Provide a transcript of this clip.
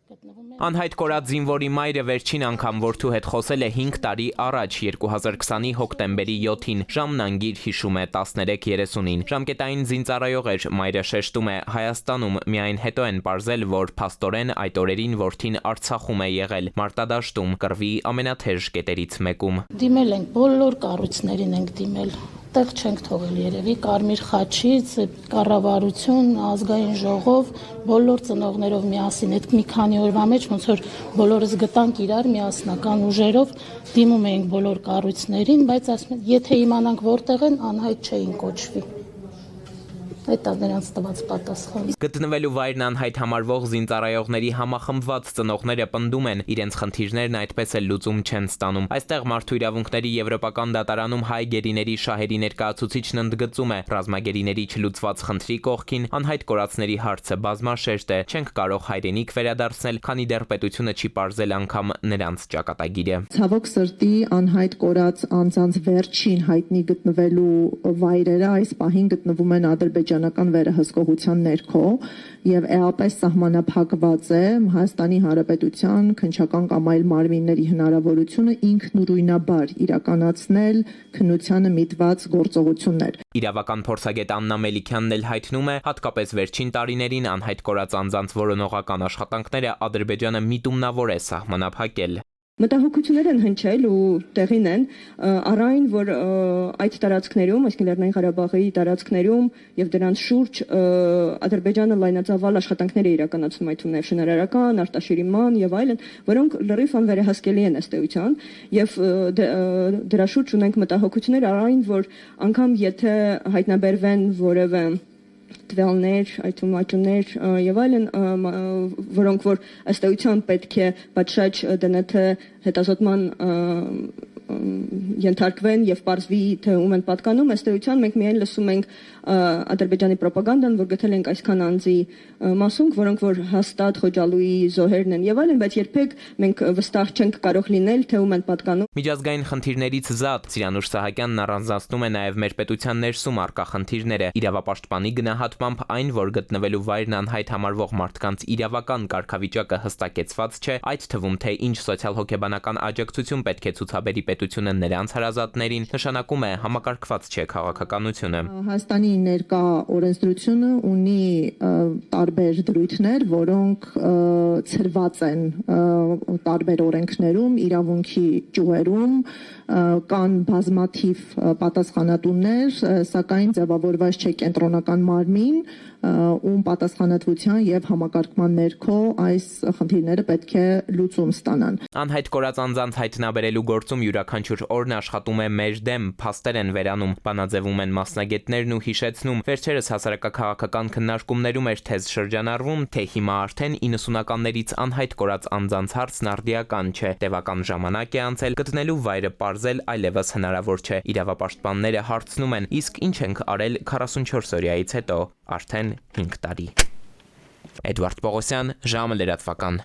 Անհայտ կորած զինվորի մայրը վերջին անգամ որդու հետ խոսել է 5 տարի առաջ 2020-ի հոկտեմբերի 7-ին, ժամն անգիր հիշում է 13:30-ին, ժամկետային զինծառայող էր, մայրը շեշտում է Հայաստանում, միայն հետո են պարզել, որ փաստորեն այդ օրերին որդին Արցախում է եղել, մարտադաշտում, կռվի ամենաթեժ կետերից մեկում։ Դիմել ենք, բոլոր կառույցներին ենք դիմել, տեղ չենք թողել երևի, Կարմիր խաչից, կառավարություն, ազգային ժողով, բոլոր ծնողներով միասին, այդ մի քանի օրվա մեջ ոնց որ բոլորս գտանք իրար միասնական ուժերով, դիմում էինք բոլոր կառույցներին, բայց ասում են, եթե իմանանք որտեղ են, անհայտ չէին կոչվի։ Այդ նրանց տված պատասխանը։ Գտնվելու վայրն անհայտ համարվող զինծառայողների համախմբված ծնողները պնդում են, իրենց խնդիրներն այդպես էլ լուծում չեն ստանում։ Այստեղ Մարդու իրավունքների եվրոպական դատարանում հայ գերիների շահերի ներկայացուցիչն ընդգծում է, ռազմագերիների չլուծված խնդրի կողքին անհայտ կորածների հարցը բազմաշերտ է, չենք կարող հայրենիք վերադարձնել, քանի դեռ պետությունը չի պարզել անգամ նրանց ճակատագիրը։ Ցավոք սրտի անհայտ կորած անձանց վերջին հայտնի գտնվելու վայրերը այս պահին գտնվում են ադրբեջանական վերահսկողության ներքո եւ էապես սահմանափակված է Հայաստանի Հանրապետության քննչական կամ այլ մարմինների հնարավորությունը ինքնուրույնաբար իրականացնել քննությանը միտված գործողություններ։ Իրավական փորձագետ Աննա Մելիքյանն էլ հայտնում է, հատկապես վերջին տարիներին անհայտ կորած անձանց որոնողական աշխատանքները Ադրբեջանը միտումնավոր է սահմանափակել։ Մտահոգություններ են հնչել ու տեղին են առայն, որ այդ տարածքներում, այսինքն Լեռնային Ղարաբաղի տարածքներում եւ դրանց շուրջ Ադրբեջանը լայնածավալ աշխատանքներ է իրականացնում, այդ թվում շինարարական, արտաշիրման եւ այլն, որոնք լրիվ անվերահսկելի են ըստ էության եւ դրա շուրջ ունենք մտահոգություններ առայն, որ անգամ եթե հայտնաբերվեն որևէ տվյալներ, այդ թվում աճումներ եւ այլն, որոնք որ ըստ էության պետք է պատշաճ ԴՆԹ հետազոտման ենթարկվեն եւ պարզվի թե ում են պատկանում, ըստ էության մենք միայն լսում ենք Ադրբեջանի ռոպագանդան, որ գտել ենք այսքան անձի մասունք, որոնք որ հաստատ Խոջալույի զոհերն են եւ այլն, բայց երբեք մենք վստահ չենք կարող լինել թե ում են պատկանում։ Միջազգային խնդիրներից զատ Սիրանուշ Սահակյանն առանձնացնում է նաեւ մեր պետության ներսում առկա խնդիրները, իրավապաշտպանի գնահատմամբ այն, որ գտնվելու վայրն անհայտ համարվող մարդկանց իրավական կարգավիճակը հստակեցված չէ, այդ թվում թե ինչ սոցիալ-հոգեբանական աջակցություն պետք է ցուցաբերի պետությունը նրանց հարազատներին, նշանակում է համակարգված չէ քաղաքականությունը։ Հայաստանի ներկա օրենսդրությունը ունի տարբեր դրույթներ, որոնք ցրված են տարբեր օրենքներում, իրավունքի ճյուղերում, կան բազմաթիվ պատասխանատուներ, սակայն ձևավորված չէ կենտրոնական մարմին, ում պատասխանատվության եւ համակարգման ներքո այս խնդիրները պետք է լուծում ստանան։ Անհայտ կորած անձանց հայտնաբերելու գործում յուրաքանչյուր օրն աշխատում է մեր դեմ, փաստեր են վերանում, բանաձևում են մասնագետներն ու հիշեցնում, վերջերս հասարակաքաղաքական քննարկումներում էր թեզ շրջանառվում, թե հիմա արդեն 90-ականներից անհայտ կորած անձանց հարցն արդիական չէ, տևական ժամանակ է անցել, գտնելու վայրը պարզել այլևս հնարավոր չէ։ Իրավապաշտպանները հարցնում են, իսկ ինչ ենք արել 44 օրյայից հետո, արդեն 5 տարի։ Էդվարդ Պողոսյան, ժամը լրատվական։